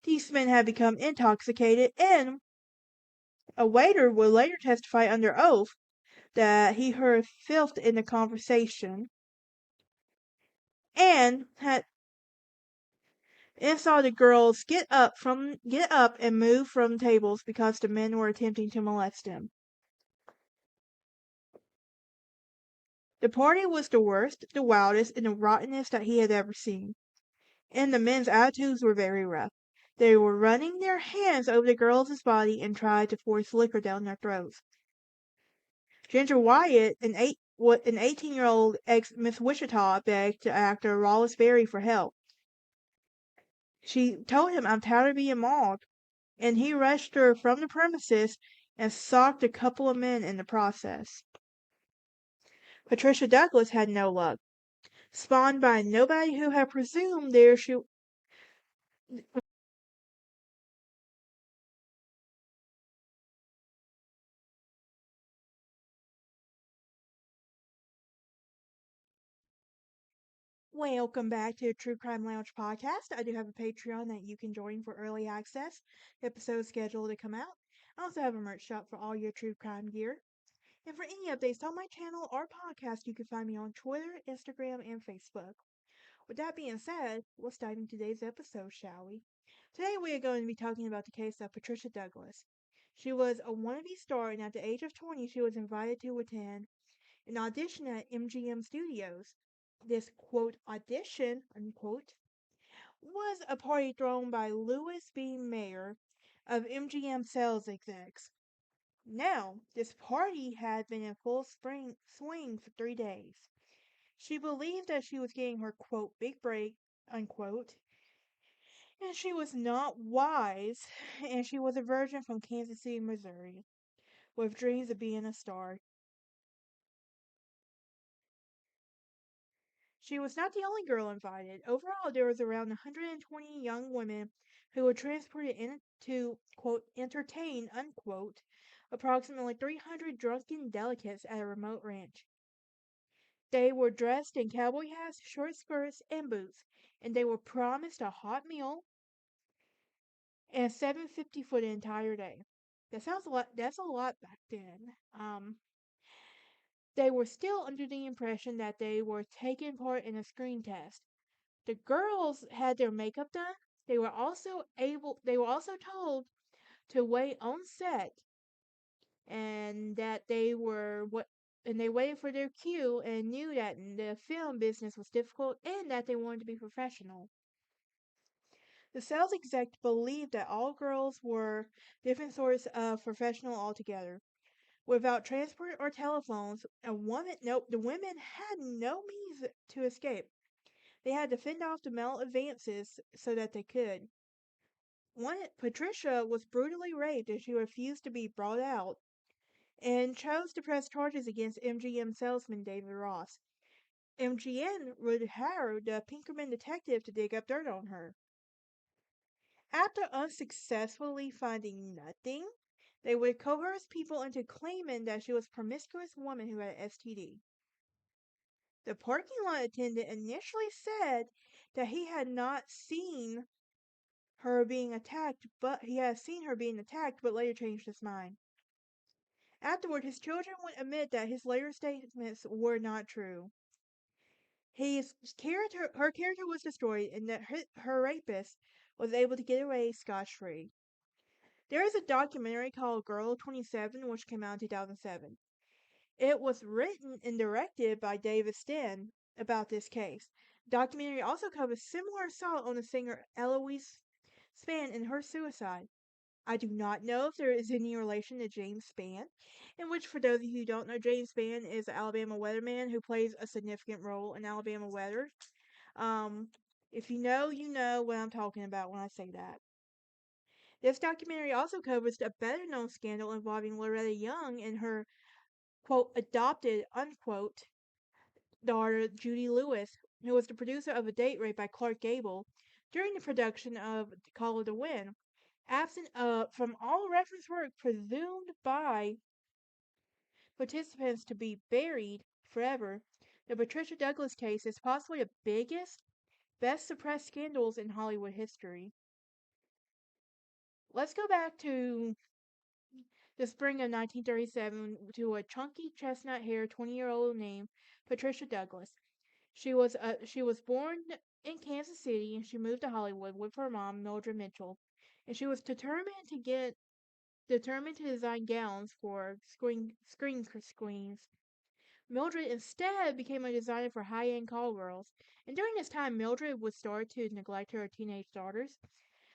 These men had become intoxicated, and a waiter would later testify under oath that he heard filth in the conversation and had and saw the girls get up and move from tables because the men were attempting to molest them. The party was the worst, the wildest, and the rottenest that he had ever seen, and the men's attitudes were very rough. They were running their hands over the girls' body and tried to force liquor down their throats. Ginger Wyatt, an 18-year-old ex-Miss Wichita, begged actor Wallace Berry for help. She told him, "I'm tired of being mauled," and he rushed her from the premises and socked a couple of men in the process. Patricia Douglas had no luck. Spawned by nobody who had presumed there she Welcome back to the True Crime Lounge podcast. I do have a Patreon that you can join for early access, episodes scheduled to come out. I also have a merch shop for all your true crime gear. And for any updates on my channel or podcast, you can find me on Twitter, Instagram, and Facebook. With that being said, let's dive into today's episode, shall we? Today we are going to be talking about the case of Patricia Douglas. She was a wannabe star, and at the age of 20, she was invited to attend an audition at MGM Studios. This quote audition unquote was a party thrown by Louis B. Mayer of MGM sales execs. Now, this party had been in full swing for 3 days. She believed that she was getting her quote big break unquote, and she was not wise, and she was a virgin from Kansas City, Missouri, with dreams of being a star. She was not the only girl invited. Overall, there was around 120 young women who were transported in to, quote, entertain, unquote, approximately 300 drunken delegates at a remote ranch. They were dressed in cowboy hats, short skirts, and boots, and they were promised a hot meal and $7.50 for the entire day. That sounds a lot. That's a lot back then. They were still under the impression that they were taking part in a screen test. The girls had their makeup done. They were also told to wait on set and that they were what and they waited for their cue and knew that the film business was difficult and that they wanted to be professional. The sales exec believed that all girls were different sorts of professional altogether. Without transport or telephones, the women had no means to escape. They had to fend off the male advances so that they could. Patricia was brutally raped and she refused to be brought out and chose to press charges against MGM salesman David Ross. MGM would hire the Pinkerman detective to dig up dirt on her. After unsuccessfully finding nothing, they would coerce people into claiming that she was a promiscuous woman who had an STD. The parking lot attendant initially said that he had not seen her being attacked, but he had seen her being attacked, but later changed his mind. Afterward, his children would admit that his later statements were not true. Her character was destroyed, and that her rapist was able to get away scotch-free. There is a documentary called Girl 27, which came out in 2007. It was written and directed by David Sten about this case. The documentary also covers similar assault on the singer Eloise Spann and her suicide. I do not know if there is any relation to James Spann, in which, for those of you who don't know, James Spann is an Alabama weatherman who plays a significant role in Alabama weather. Um, if you know, you know what I'm talking about when I say that. This documentary also covers a better known scandal involving Loretta Young and her, quote, adopted, unquote, daughter, Judy Lewis, who was the producer of A Date Rape by Clark Gable during the production of Call of the Wind. Absent from all reference work presumed by participants to be buried forever, the Patricia Douglas case is possibly the biggest, best suppressed scandals in Hollywood history. Let's go back to the spring of 1937 to a chunky chestnut-haired 20-year-old named Patricia Douglas. She was born in Kansas City and she moved to Hollywood with her mom, Mildred Mitchell. And she was determined to design gowns for screens. Mildred instead became a designer for high-end call girls. And during this time, Mildred would start to neglect her teenage daughters.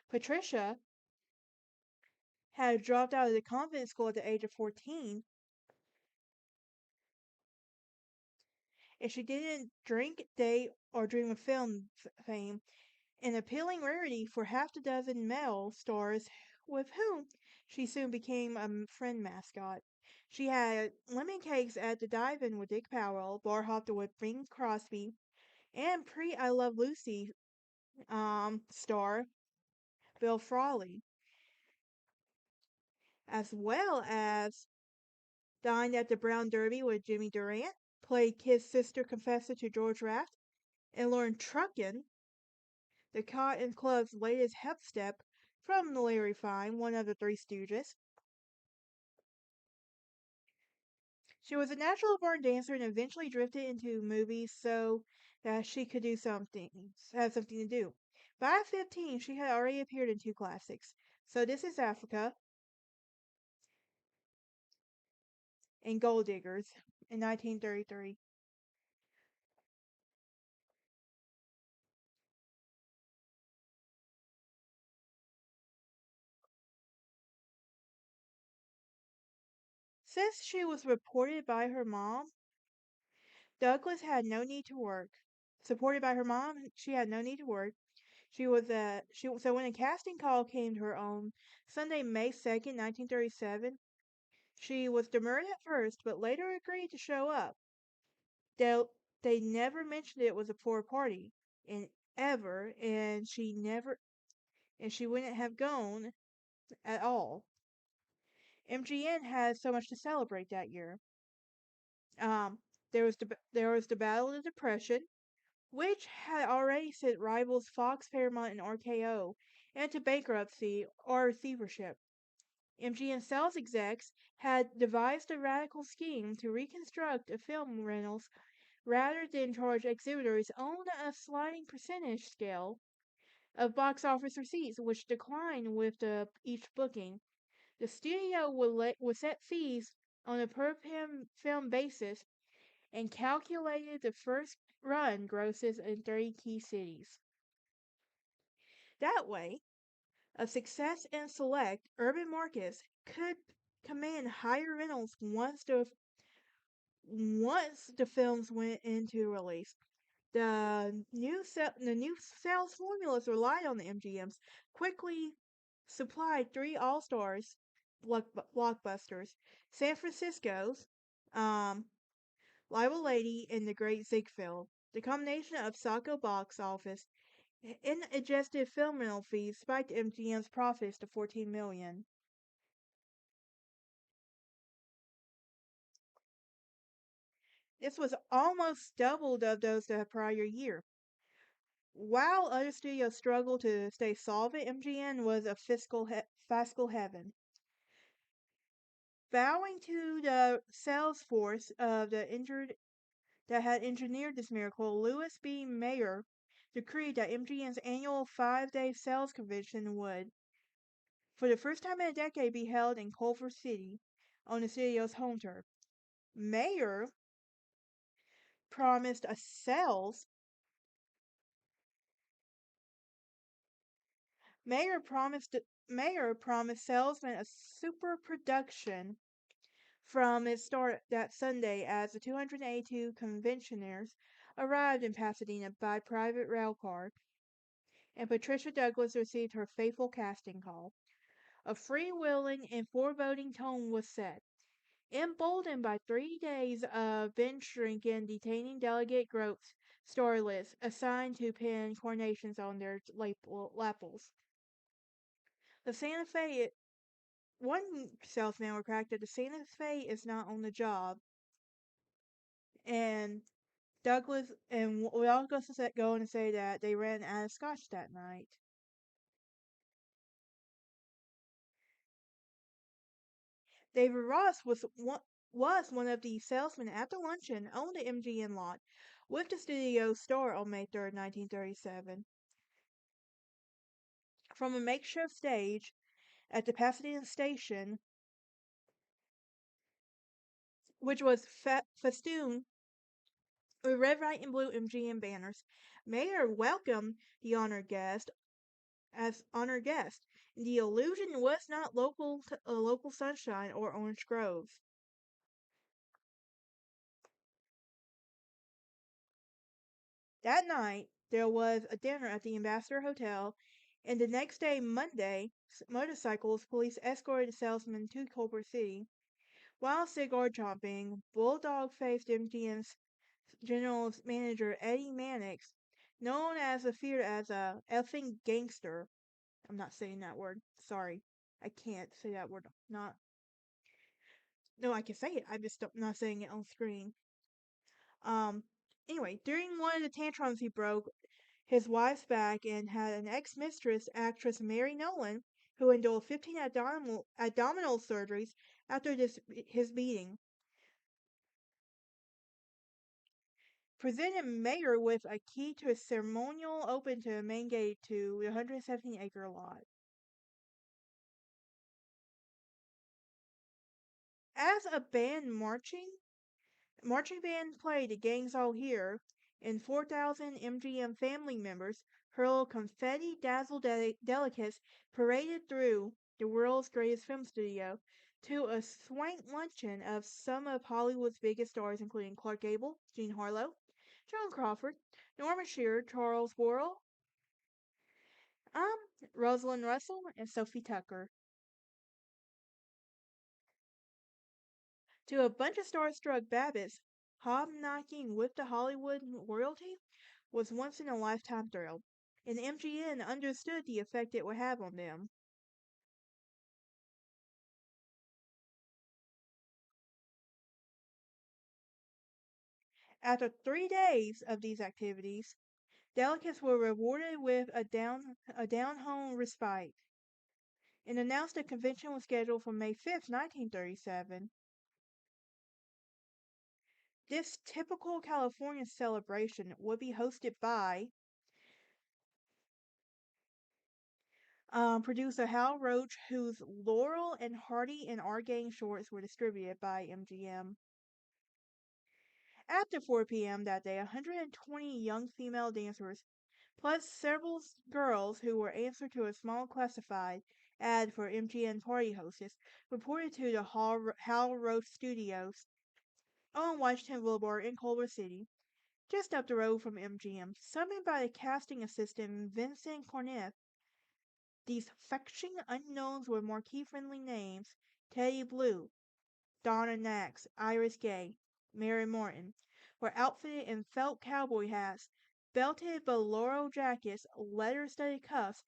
Patricia had dropped out of the convent school at the age of 14, and she didn't drink, date, or dream of film fame, an appealing rarity for half a dozen male stars with whom she soon became a friend mascot. She had lemon cakes at the dive-in with Dick Powell, bar hopped with Bing Crosby, and pre-I Love Lucy star Bill Frawley, as well as dined at the Brown Derby with Jimmy Durant, played Kid's sister confessor to George Raft, and learned truckin', the Cotton Club's latest hep step, from Larry Fine, one of the Three Stooges. She was a natural born dancer and eventually drifted into movies so that she could have something to do. By 15, she had already appeared in two classics. So This Is Africa and Gold Diggers in 1933. Since she was reported by her mom, Douglas had no need to work. Supported by her mom, she had no need to work. So when a casting call came to her on Sunday, May 2nd, 1937, she was demurred at first, but later agreed to show up. They they never mentioned it was a poor party, and ever, and she wouldn't have gone at all. MGN had so much to celebrate that year. Um, there was the Battle of the Depression, which had already sent rivals Fox, Paramount, and RKO into bankruptcy or receivership. MGM sales execs had devised a radical scheme to reconstruct a film rentals rather than charge exhibitors on a sliding percentage scale of box office receipts, which declined with each booking. The studio would set fees on a per film basis and calculated the first run grosses in 30 key cities. That way, a success in select urban markets could command higher rentals once the films went into release. The new sales formulas relied on the MGMs quickly supplied three all stars blockbusters: San Francisco's um, Libel Lady and The Great Ziegfeld. The combination of Sacco box office and adjusted film rental fees spiked MGM's profits to 14 million. This was almost doubled of those the prior year. While other studios struggled to stay solvent, MGM was a fiscal heaven. Bowing to the sales force of the injured that had engineered this miracle, Louis B. Mayer decreed that MGM's annual 5-day sales convention would, for the first time in a decade, be held in Culver City on the studio's home turf. Mayer promised a sales Mayer promised salesmen a super production from its start that Sunday as the 282 conventioners arrived in Pasadena by private rail car, and Patricia Douglas received her fateful casting call. A freewheeling and foreboding tone was set. Emboldened by 3 days of binge drinking, detaining delegate groups starlets assigned to pin carnations on their lapels. The Santa Fe One salesman would crack that the Santa Fe is not on the job, and we all go and say that they ran out of scotch that night. David Ross was one of the salesmen at the luncheon on the MGM lot with the studio store on May 3rd, 1937. From a makeshift stage at the Pasadena station, which was festooned with red, white, and blue MGM banners, Mayer welcomed the honored guest as honored guest. The illusion was not local sunshine or orange groves. That night, there was a dinner at the Ambassador Hotel, and the next day, Monday, motorcycles police escorted the salesman to Culver City. While cigar chomping, bulldog faced MGM's general manager Eddie Mannix, known as a feared as a effing gangster. I'm not saying that word. Sorry. I can't say that word. Not No, I can say it. I'm just not saying it on screen. Um anyway, during one of the tantrums he broke his wife's back and had an ex-mistress, actress Mary Nolan, who endured 15 abdominal surgeries after his beating, presented Mayer with a key to a ceremonial open to the main gate to the 117-acre lot. As a band marching band played The Gang's All Here, and 4,000 MGM family members hurled confetti-dazzled delegates paraded through the world's greatest film studio to a swank luncheon of some of Hollywood's biggest stars, including Clark Gable, Jean Harlow, Joan Crawford, Norma Shearer, Charles Worrell, um, Rosalind Russell, and Sophie Tucker. To a bunch of starstruck Babbitts, hobnocking with the Hollywood royalty was once in a lifetime thrill, and MGM understood the effect it would have on them. After 3 days of these activities, delegates were rewarded with a down home respite, and announced the convention was scheduled for May 5th, 1937. This typical California celebration would be hosted by producer Hal Roach, whose Laurel and Hardy and Our Gang shorts were distributed by MGM. After 4 p.m. that day, 120 young female dancers, plus several girls who were answered to a small classified ad for MGM party hostess, reported to the Hal Roach Studios on Washington Boulevard in Culver City, just up the road from MGM, summoned by the casting assistant Vincent Corneff. These fetching unknowns with marquee-friendly names: Teddy Blue, Donna Knox, Iris Gay, Mary Morton, were outfitted in felt cowboy hats, belted bolero jackets, leather-studded cuffs,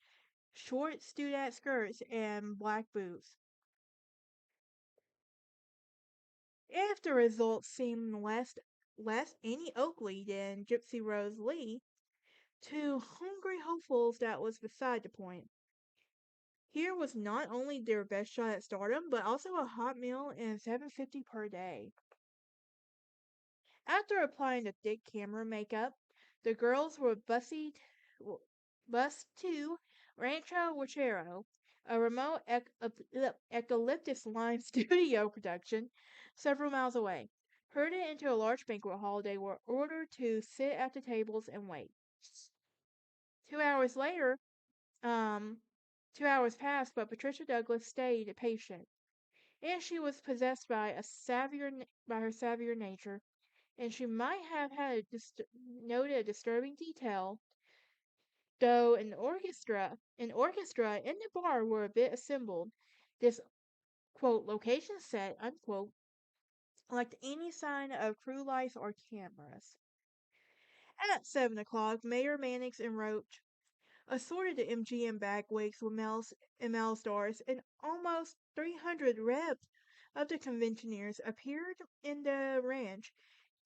short studette skirts, and black boots. If the results seemed less Annie Oakley than Gypsy Rose Lee, to hungry hopefuls that was beside the point. Here was not only their best shot at stardom, but also a hot meal and $7.50 per day. After applying the thick camera makeup, the girls were bused to Rancho Huachero, a remote eucalyptus lime studio production several miles away. Herded into a large banquet hall, they were ordered to sit at the tables and wait. 2 hours later, um, 2 hours passed, but Patricia Douglas stayed patient, and she was possessed by her savvier nature, and she might have had noted a disturbing detail, though an orchestra in the bar were a bit assembled. This quote location set unquote lacked any sign of crew lights or cameras. At 7 o'clock, Mayor Mannix and Roach assorted the MGM bagwigs with male stars, and almost 300 reps of the conventioneers appeared in the ranch.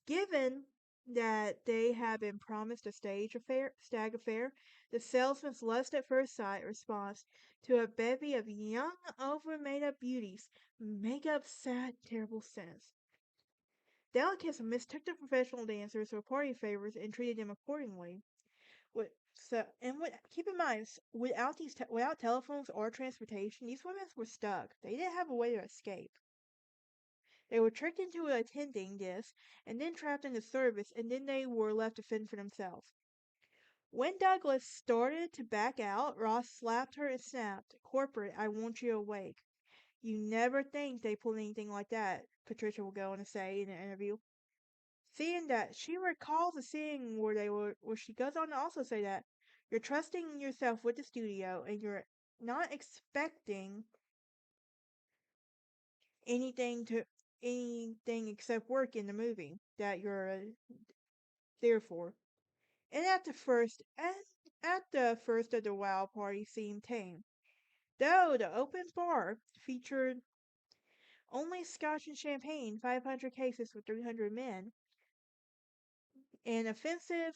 Given that they had been promised a stag affair, The salesman's lust at first sight response to a bevy of young, over made up beauties make up sad, terrible sense. Delicates mistook the professional dancers for party favors and treated them accordingly. Keep in mind, without telephones or transportation, these women were stuck. They didn't have a way to escape. They were tricked into attending this, and then trapped in the service, and then they were left to fend for themselves. When Douglas started to back out, Ross slapped her and snapped, "Corporate, I want you awake." "You never think they pulled anything like that," Patricia will go on to say in an interview. Seeing that she recalls a scene where she goes on to also say that you're trusting yourself with the studio and you're not expecting anything to anything except work in the movie that you're there for. And at the first of the WoW party seemed tame. Though the open bar featured only scotch and champagne, 500 cases for 300 men, an offensive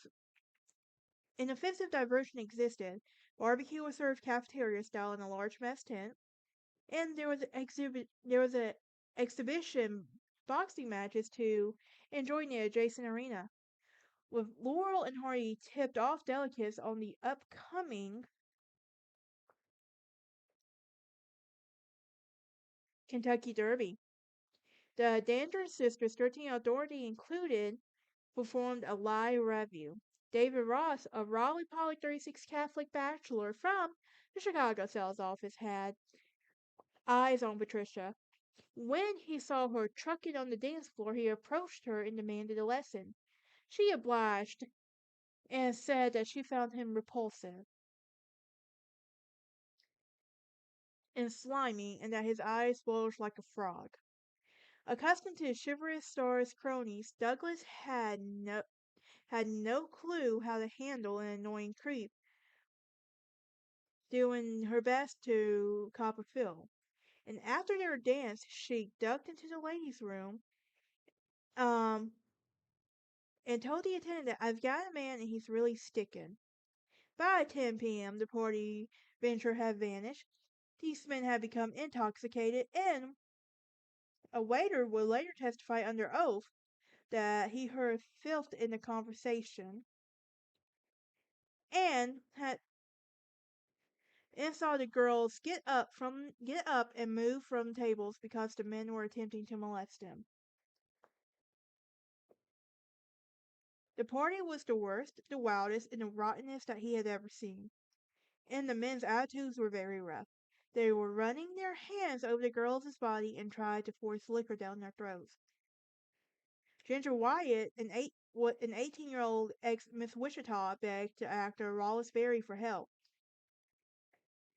diversion existed. Barbecue was served cafeteria style in a large mess tent, and there was a exhibition boxing matches to enjoy in the adjacent arena. With Laurel and Hardy tipped off delegates on the upcoming Kentucky Derby. The Dandridge sisters, 13 Authority included, performed a live review. David Ross, a Raleigh Poly 36 Catholic bachelor from the Chicago sales office, had eyes on Patricia. When he saw her trucking on the dance floor, he approached her and demanded a lesson. She obliged and said that she found him repulsive and slimy and that his eyes bulged like a frog. Accustomed to chivalrous stars' cronies, Douglas had no clue how to handle an annoying creep, doing her best to cop a feel. And after their dance, she ducked into the ladies' room, um, and told the attendant that I've got a man and he's really sticking. By 10 p.m., the party venture had vanished. These men had become intoxicated, and a waiter would later testify under oath that he heard filth in the conversation and had and saw the girls get up and move from tables because the men were attempting to molest them. The party was the worst, the wildest, and the rottenest that he had ever seen. And the men's attitudes were very rough. They were running their hands over the girls' body and tried to force liquor down their throats. Ginger Wyatt, an 18-year-old ex-Miss Wichita, begged to actor Wallace Berry for help.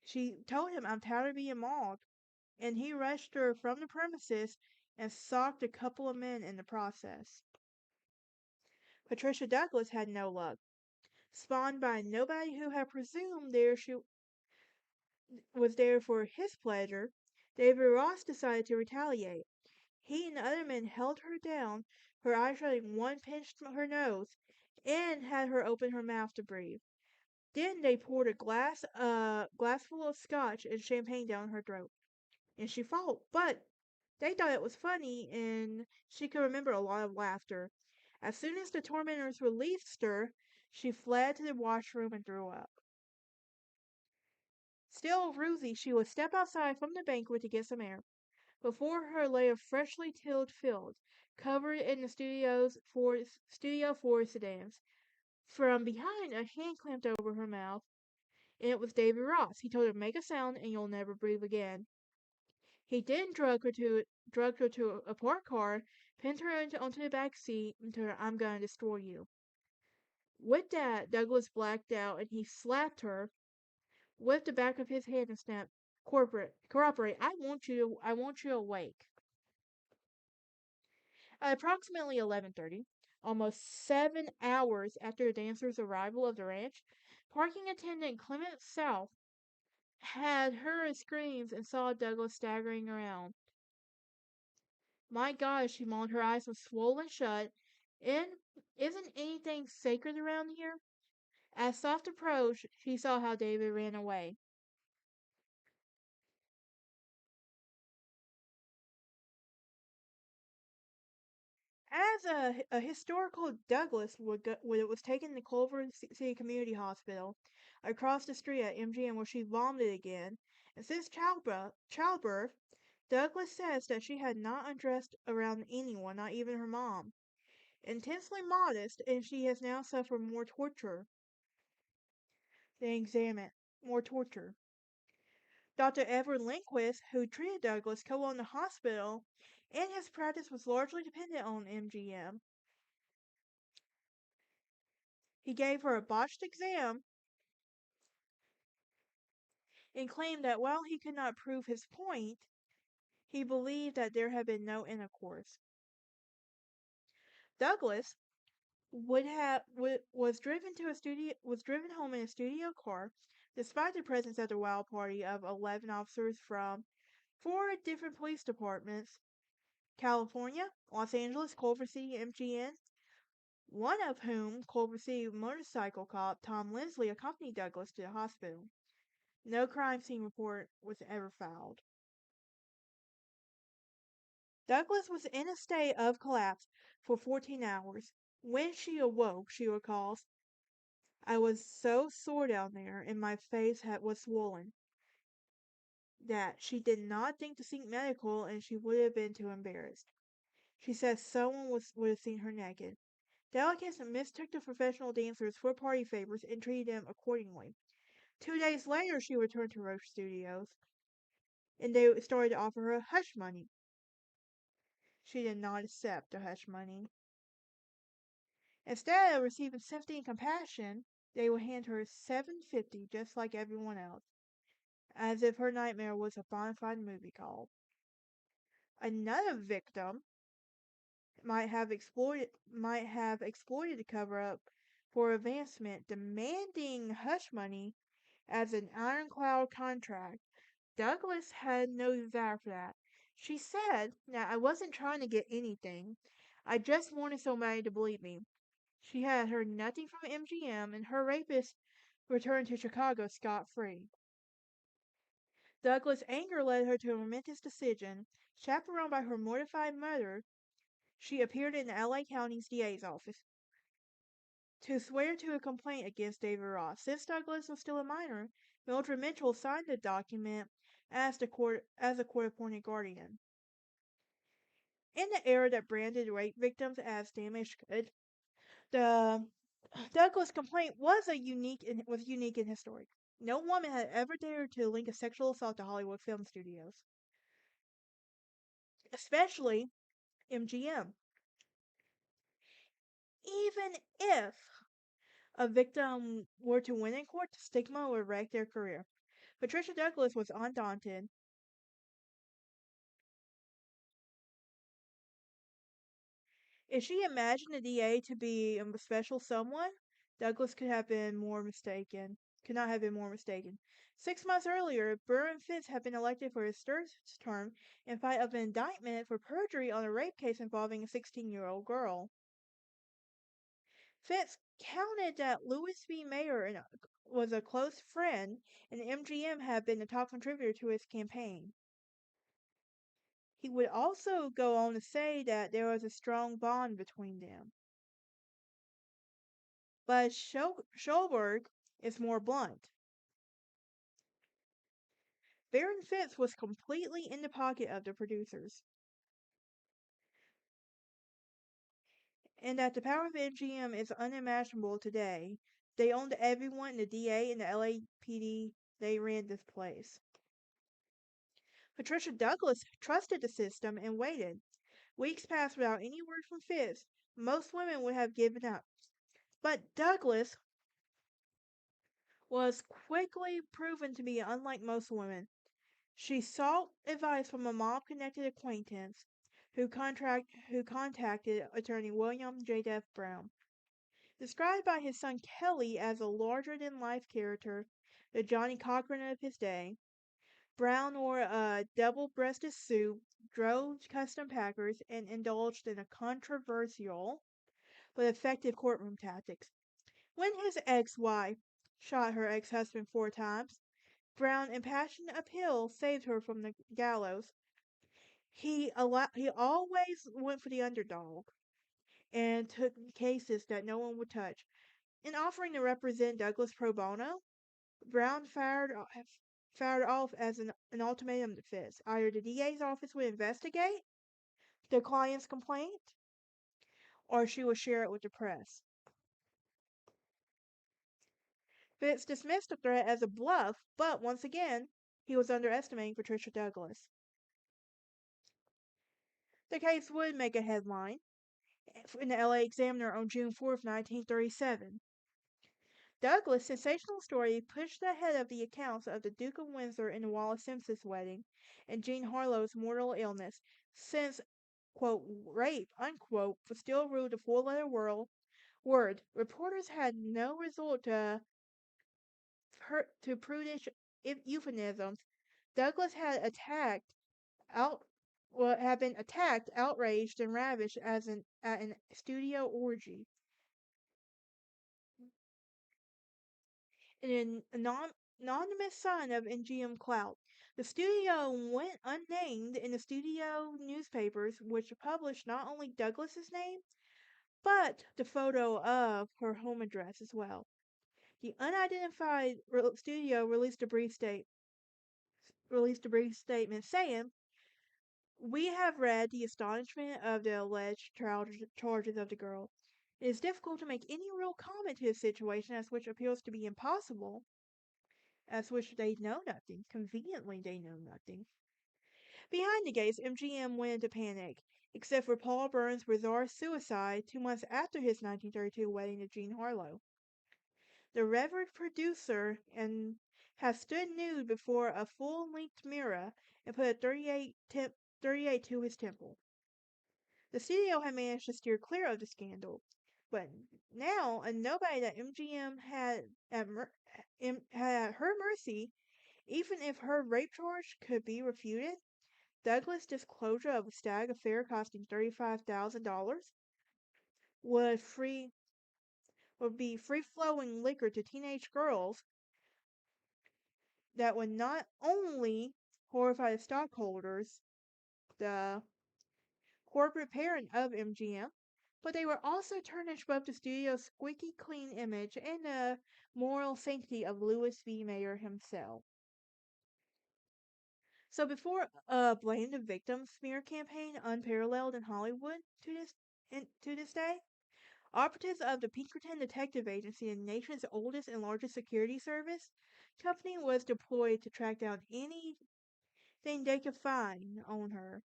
She told him, "I'm tired of being mauled," and he rushed her from the premises and socked a couple of men in the process. Patricia Douglas had no luck. Spawned by nobody who had presumed she was there for his pleasure, David Ross decided to retaliate. He and the other men held her down, her eyes shutting, one pinched her nose, and had her open her mouth to breathe. Then they poured a glassful of scotch and champagne down her throat, and she fought. But they thought it was funny, and she could remember a lot of laughter. As soon as the tormentors released her, she fled to the washroom and threw up. Still woozy, she would step outside from the banquet to get some air. Before her lay a freshly tilled field, covered in the Studio 4 sedans. From behind, a hand clamped over her mouth, and it was David Ross. He told her, "Make a sound and you'll never breathe again." He then drugged her to a parked car, pinned her onto the back seat, and told her, "I'm gonna destroy you." With that, Douglas blacked out, and he slapped her with the back of his hand and snapped, Cooperate, I want you awake." At approximately 11:30, almost 7 hours after the dancers' arrival of the ranch, parking attendant Clement South had heard screams and saw Douglas staggering around. "My God," she moaned, her eyes were swollen shut. "And isn't anything sacred around here?" As Soft approached, she saw how David ran away. As a historical Douglas was taken to Culver City Community Hospital across the street at MGM where she vomited again. And since childbirth, Douglas says that she had not undressed around anyone, not even her mom. Intensely modest, and she has now suffered more torture. They examine more torture. Dr. Edward Lindquist, who treated Douglas, co-owned the hospital, and his practice was largely dependent on MGM. He gave her a botched exam and claimed that while he could not prove his point, he believed that there had been no intercourse. Douglas was driven home in a studio car, despite the presence at the wild party of 11 officers from four different police departments: California, Los Angeles, Culver City, MGM. One of whom, Culver City motorcycle cop Tom Leslie, accompanied Douglas to the hospital. No crime scene report was ever filed. Douglas was in a state of collapse for 14 hours. When she awoke, she recalls, I was so sore down there and my was swollen that she did not think to seek medical and she would have been too embarrassed. She says would have seen her naked. Delegates mistook the professional dancers for party favors and treated them accordingly. 2 days later, she returned to Roche Studios and they started to offer her hush money. She did not accept the hush money. Instead of receiving sympathy and compassion, they would hand her $7.50 just like everyone else, as if her nightmare was a bona fide movie call. Another victim might have exploited the cover up for advancement, demanding hush money as an ironclad contract. Douglas had no desire for that. She said that I wasn't trying to get anything. I just wanted somebody to believe me. She had heard nothing from MGM, and her rapist returned to Chicago scot-free. Douglas' anger led her to a momentous decision. Chaperoned by her mortified mother, she appeared in the LA County's DA's office to swear to a complaint against David Ross. Since Douglas was still a minor, Mildred Mitchell signed the document as a court-appointed guardian. In the era that branded rape victims as damaged goods, the Douglas complaint was unique and historic. No woman had ever dared to link a sexual assault to Hollywood film studios, especially MGM. Even if a victim were to win in court, the stigma would wreck their career. Patricia Douglas was undaunted. If she imagined the DA to be a special someone, Douglas could not have been more mistaken. 6 months earlier, Byron Fitz had been elected for his third term in fight of an indictment for perjury on a rape case involving a 16-year-old girl. Fitz counted that Louis B. Mayer was a close friend, and MGM had been the top contributor to his campaign. He would also go on to say that there was a strong bond between them. But Schulberg is more blunt. Baron Fitz was completely in the pocket of the producers, and that the power of MGM is unimaginable today. They owned everyone, the DA and the LAPD. They ran this place. Patricia Douglas trusted the system and waited. Weeks passed without any word from Fitz. Most women would have given up. But Douglas was quickly proven to be unlike most women. She sought advice from a mob-connected acquaintance who contacted attorney William J. F. Brown. Described by his son Kelly as a larger-than-life character, the Johnny Cochran of his day, Brown wore a double-breasted suit, drove custom Packers, and indulged in a controversial but effective courtroom tactics. When his ex-wife shot her ex-husband 4 times, Brown impassioned appeal saved her from the gallows. He always went for the underdog and took cases that no one would touch. In offering to represent Douglas pro bono, Brown fired off as an ultimatum to Fisk. Either the DA's office would investigate the client's complaint, or she would share it with the press. Fisk dismissed the threat as a bluff, but once again, he was underestimating Patricia Douglas. The case would make a headline in the LA Examiner on June 4th, 1937. Douglas' sensational story pushed ahead of the accounts of the Duke of Windsor and Wallace Simpson's wedding and Jean Harlow's mortal illness, since, quote, rape, unquote, was still ruled a four-letter word. Reporters had no resort to prudish euphemisms. Douglas out, had been attacked, outraged, and ravished at an studio orgy. An anonymous son of MGM clout. The studio went unnamed in the studio newspapers, which published not only Douglas's name, but the photo of her home address as well. The unidentified studio released a brief statement saying, "We have read the astonishment of the alleged charges of the girl. It is difficult to make any real comment to a situation as which appears to be impossible, as which they know nothing. Conveniently, they know nothing." Behind the gates, MGM went into panic, except for Paul Byrne's bizarre suicide 2 months after his 1932 wedding to Jean Harlow. The revered producer and has stood nude before a full-length mirror and put a 38 to his temple. The studio had managed to steer clear of the scandal, but now a nobody that MGM had at her mercy, even if her rape charge could be refuted, Douglas' disclosure of a stag affair costing $35,000 would be free-flowing liquor to teenage girls that would not only horrify the stockholders, the corporate parent of MGM, but they would also tarnish both the studio's squeaky clean image and the moral sanctity of Louis V. Mayer himself. So before a blame the victim smear campaign unparalleled in Hollywood to this day, operatives of the Pinkerton Detective Agency, the nation's oldest and largest security service company, was deployed to track down anything they could find on her.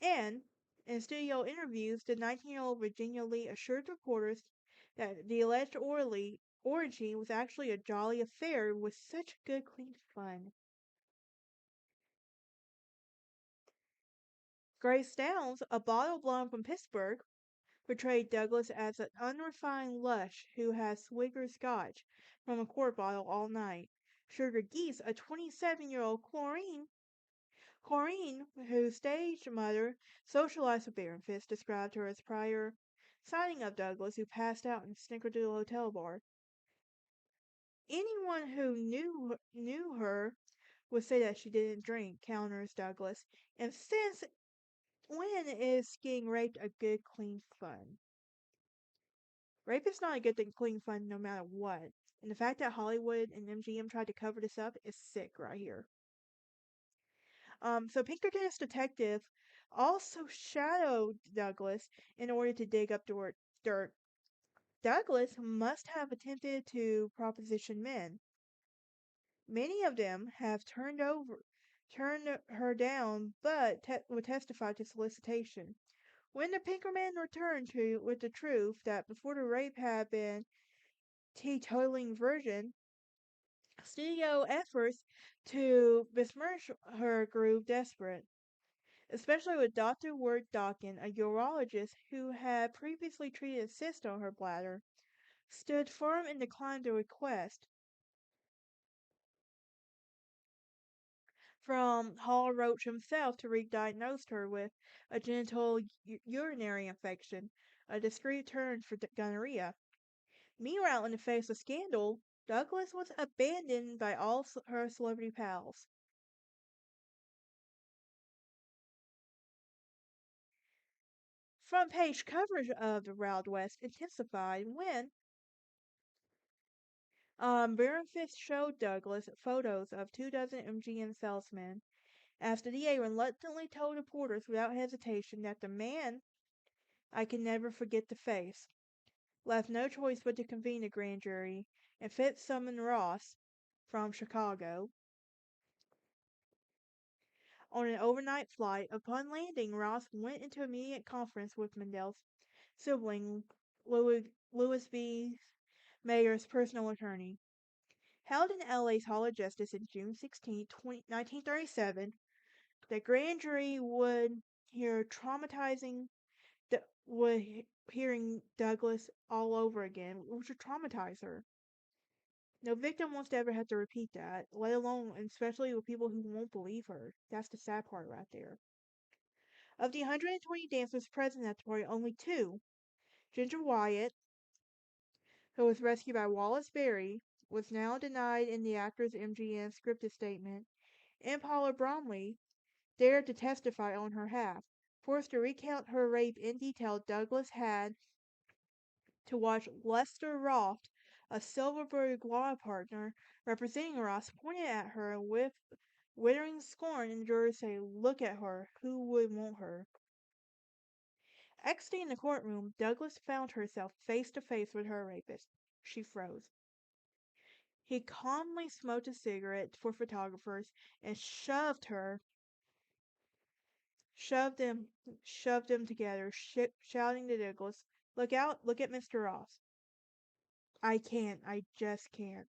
And in studio interviews, the 19-year-old Virginia Lee assured reporters that the alleged orgy was actually a jolly affair with such good, clean fun. Grace Downs, a bottle blonde from Pittsburgh, portrayed Douglas as an unrefined lush who had swiggered scotch from a quart bottle all night. Sugar Geese, a 27-year-old Corrine, whose stage mother socialized with Baron Fisk, described her as prior sighting of Douglas, who passed out in Snickerdoodle Hotel bar. Anyone who knew her would say that she didn't drink, counters Douglas. And since when is getting raped a good, clean fun? Rape is not a good thing, clean fun, no matter what. And the fact that Hollywood and MGM tried to cover this up is sick right here. So Pinkerton's detective also shadowed Douglas in order to dig up dirt. Douglas must have attempted to proposition men. Many of them have turned her down, but would testify to solicitation. When the Pinkerman returned with the truth that before the rape had been teetotaling virgin, studio efforts to besmirch her grew desperate, especially with Dr. Wirt Dawkins, a urologist who had previously treated a cyst on her bladder, stood firm and declined the request from Hall Roach himself to re-diagnose her with a genital urinary infection, a discreet term for gonorrhea. Meanwhile, in the face of scandal, Douglas was abandoned by all her celebrity pals. Front page coverage of the Wild West intensified when Barenfist showed Douglas photos of 2 dozen MGM salesmen as the DA reluctantly told reporters without hesitation that the man I can never forget the face left no choice but to convene a grand jury and fit summon Ross from Chicago on an overnight flight. Upon landing, Ross went into immediate conference with Mandel's sibling, Louis B. Mayer's personal attorney. Held in LA's Hall of Justice on June 16, 1937, the grand jury would hear traumatizing, hearing Douglas all over again, which would traumatize her. No victim wants to ever have to repeat that, let alone, especially with people who won't believe her. That's the sad part right there. Of the 120 dancers present at the party, only two, Ginger Wyatt, who was rescued by Wallace Berry, was now denied in the actor's MGM scripted statement, and Paula Bromley dared to testify on her behalf. Forced to recount her rape in detail, Douglas had to watch Lester Roft, a Silverberg law partner representing Ross, pointed at her with withering scorn, and the jurors say, "Look at her. Who would want her?" Exiting the courtroom, Douglas found herself face to face with her rapist. She froze. He calmly smoked a cigarette for photographers and shoved shoved them together, shouting to Douglas, "Look out! Look at Mr. Ross." I can't. I just can't.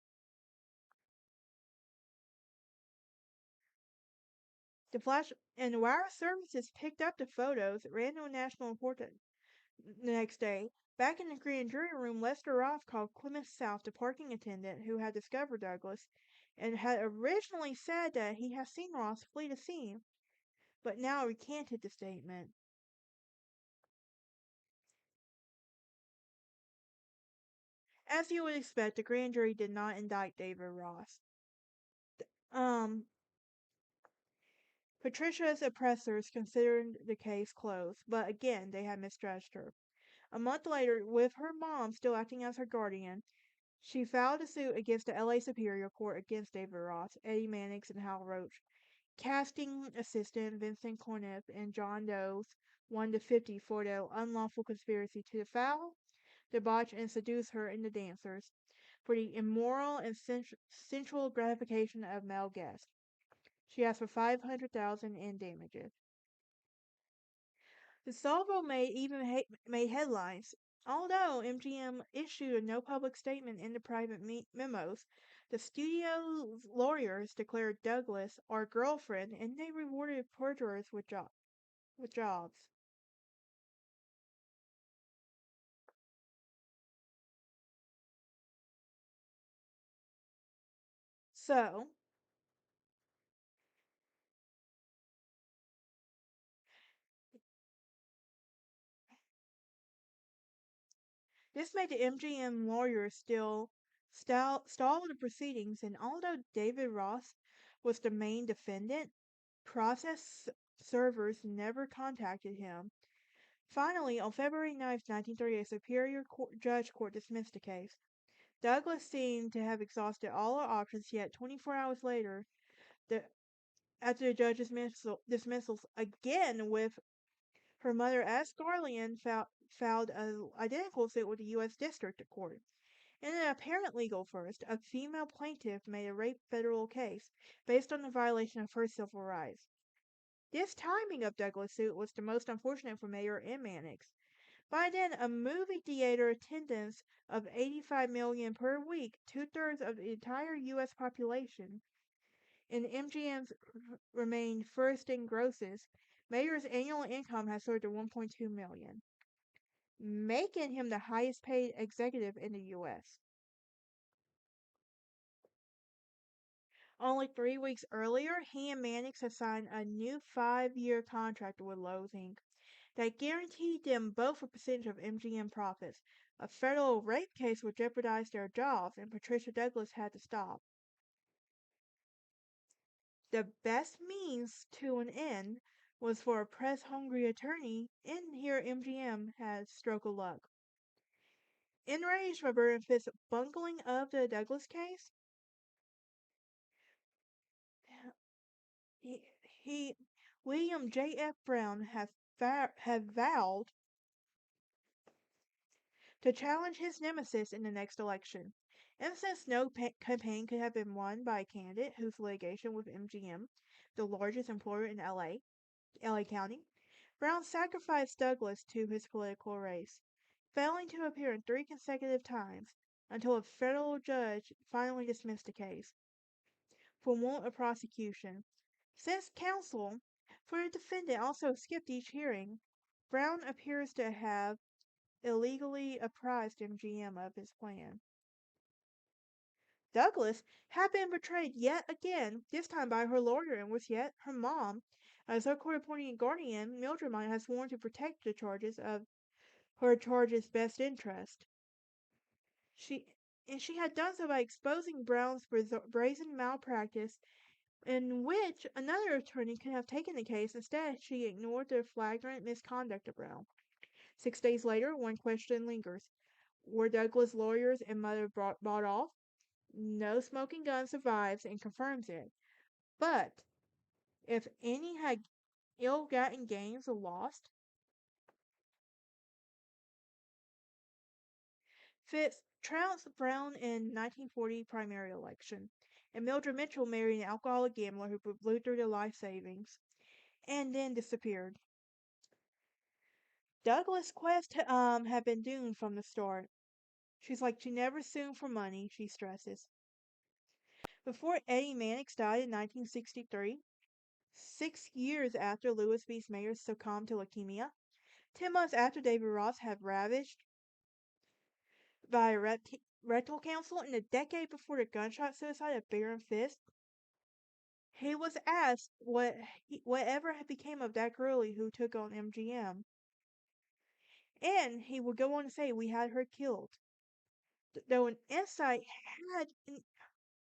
The flash and wire services picked up the photos, ran to a national report the next day. Back in the grand jury room, Lester Roth called Clement South, the parking attendant who had discovered Douglas, and had originally said that he had seen Ross flee the scene, but now recanted the statement. As you would expect, the grand jury did not indict David Ross. Um, Patricia's oppressors considered the case closed, but again they had misjudged her. A month later, with her mom still acting as her guardian, she filed a suit against the LA Superior Court against David Ross, Eddie Mannix, and Hal Roach. Casting assistant Vincent Corneff and John Doe's 1 to 50 for the unlawful conspiracy to defile, debauch, and seduce her and the dancers for the immoral and sensual gratification of male guests. She asked for 500,000 in damages. The salvo made headlines. Although MGM issued a no public statement in the private memos, the studio's lawyers declared Douglas our girlfriend, and they rewarded perjurers with jobs. So, this made the MGM lawyers stall the proceedings, and although David Ross was the main defendant, process servers never contacted him. Finally, on February 9, 1938, Superior Judge Court dismissed the case. Douglas seemed to have exhausted all her options, yet 24 hours later, the, after the judge's dismissals, again with her mother as guardian, filed an identical suit with the U.S. District Court. In an apparent legal first, a female plaintiff made a rape federal case based on the violation of her civil rights. This timing of Douglas' suit was the most unfortunate for Mayer and Mannix. By then, a movie theater attendance of 85 million per week, two-thirds of the entire U.S. population, and MGM's remained first in grosses. Mayer's annual income has soared to 1.2 million, making him the highest paid executive in the U.S. Only 3 weeks earlier, he and Mannix had signed a new 5-year contract with Lowe's Inc. that guaranteed them both a percentage of MGM profits. A federal rape case would jeopardize their jobs, and Patricia Douglas had to stop. The best means to an end was for a press hungry attorney, and here MGM had stroke of luck. Enraged by Burnfist's bungling of the Douglas case, he, he William J.F. Brown had vowed to challenge his nemesis in the next election. And since no campaign could have been won by a candidate whose litigation with MGM, the largest employer in LA County, Brown sacrificed Douglas to his political race, failing to appear in 3 consecutive times until a federal judge finally dismissed the case for want of prosecution. Since counsel for the defendant also skipped each hearing, Brown appears to have illegally apprised MGM of his plan. Douglas had been betrayed yet again, this time by her lawyer and with yet her mom. As her court appointed guardian, Mildred might have sworn to protect the charges of her charge's best interest. She she had done so by exposing Brown's brazen malpractice, in which another attorney could have taken the case. Instead, she ignored the flagrant misconduct of Brown. 6 days later, one question lingers. Were Douglas' lawyers and mother bought off? No smoking gun survives and confirms it. But if any had ill-gotten gains or lost, Fitz trounced Brown in 1940 primary election, and Mildred Mitchell married an alcoholic gambler who blew through their life savings and then disappeared. Douglas' quest had been doomed from the start. She never sued for money, she stresses. Before Eddie Mannix died in 1963, 6 years after Louis B. Mayer succumbed to leukemia, 10 months after David Ross had ravaged by rectal cancer, and a decade before the gunshot suicide of Baron Fisk, he was asked whatever had became of that girlie who took on MGM. And he would go on to say, "We had her killed." Though in insight had,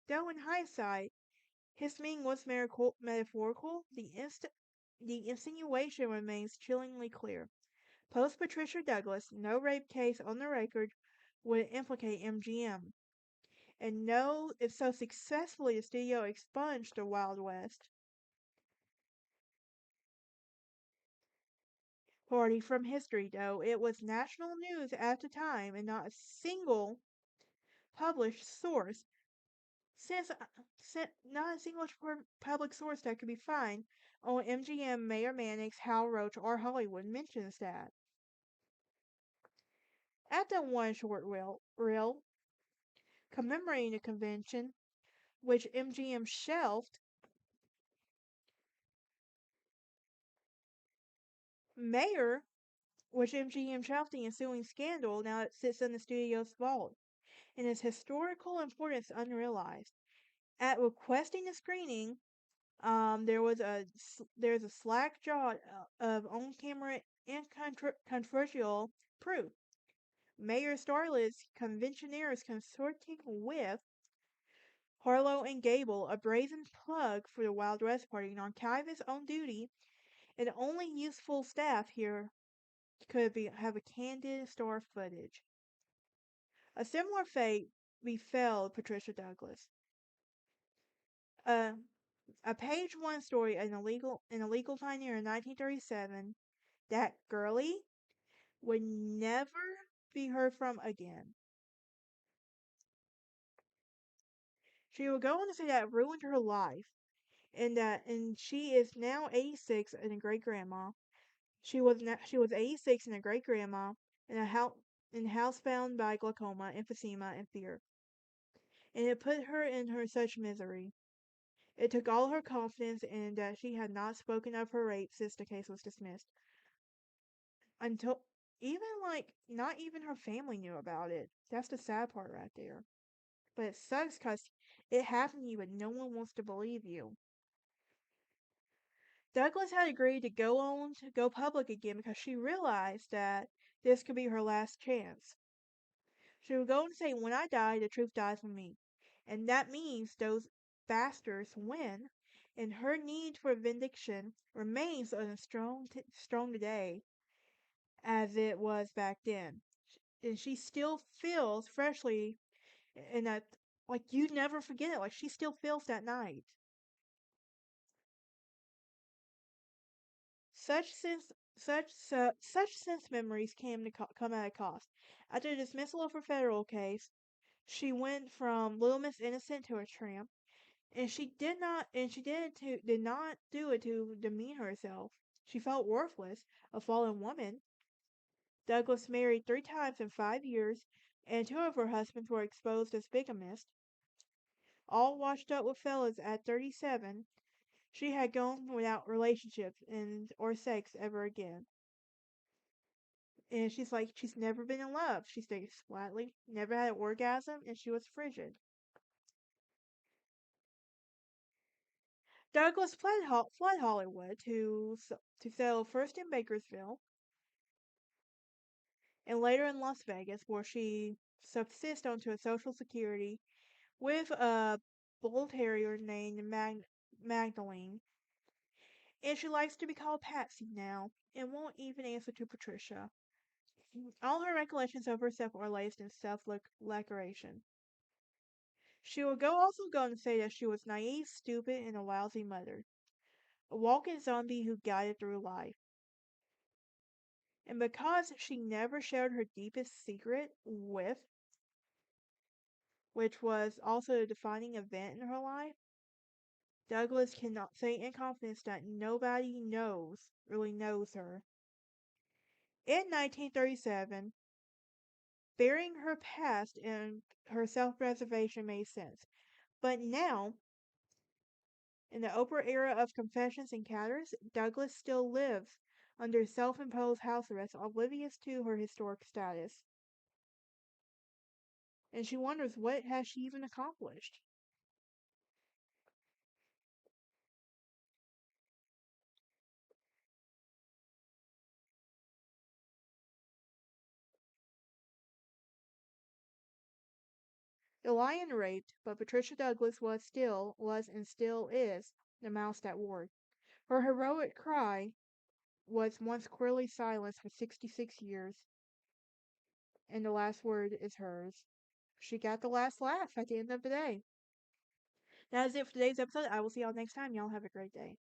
though in hindsight, his meaning was metaphorical, the insinuation remains chillingly clear. Post Patricia Douglas, no rape case on the record would implicate MGM. And no, if so successfully the studio expunged the Wild West party from history, though it was national news at the time and not a single published source, since not a single public source that could be found on MGM, Mayor Mannix, Hal Roach, or Hollywood mentions that. At the one short reel commemorating the convention, which MGM shelved, Mayor, which MGM shelved the ensuing scandal, now it sits in the studio's vault, and its historical importance unrealized. At requesting a screening, there's a slack jaw of on-camera and controversial proof. Mayor Starlet's conventioneers consorting with Harlow and Gable, a brazen plug for the Wild West Party, an archivist on duty, and the only useful staff here could have a candid star footage. A similar fate befell Patricia Douglas. A page one story in a legal pioneer in 1937, that girlie would never be heard from again. She would go on to say that it ruined her life, and she is now 86 and a great grandma. She was 86 and a great grandma, and housebound by glaucoma, emphysema, and fear. And it put her in such misery. It took all her confidence in that she had not spoken of her rape since the case was dismissed. Until even not even her family knew about it. That's the sad part right there. But it sucks because it happened to you, but no one wants to believe you. Douglas had agreed to go public again because she realized that this could be her last chance. She would go and say, "When I die, the truth dies with me." And that means those bastards win, and her need for vindication remains as strong today as it was back then. And she still feels freshly, and that, like, you never forget it. Like, she still feels that night. Such sense, such sense memories come at a cost. After the dismissal of her federal case, she went from Little Miss Innocent to a tramp, and did not do it to demean herself. She felt worthless, a fallen woman. Douglas married 3 times in 5 years, and 2 of her husbands were exposed as bigamists. All washed up with fellas at 37, she had gone without relationships and or sex ever again. And she's like, she's never been in love. She states flatly, never had an orgasm, and she was frigid. Douglas fled Hollywood to settle first in Bakersville and later in Las Vegas, where she subsists onto a social security with a bull terrier named Magdalene. And she likes to be called Patsy now, and won't even answer to Patricia. All her recollections of herself are laced in self-laceration. She will also go and say that she was naive, stupid, and a lousy mother. A walking zombie who guided through life. And because she never shared her deepest secret which was also a defining event in her life, Douglas cannot say in confidence that nobody really knows her. In 1937, burying her past and her self-preservation made sense. But now, in the Oprah era of confessions and catters, Douglas still lives under self-imposed house arrest, oblivious to her historic status. And she wonders, what has she even accomplished? The lion raped, but Patricia Douglas was and still is the mouse that wore. Her heroic cry was once queerly silenced for 66 years, and the last word is hers. She got the last laugh at the end of the day. That is it for today's episode. I will see y'all next time. Y'all have a great day.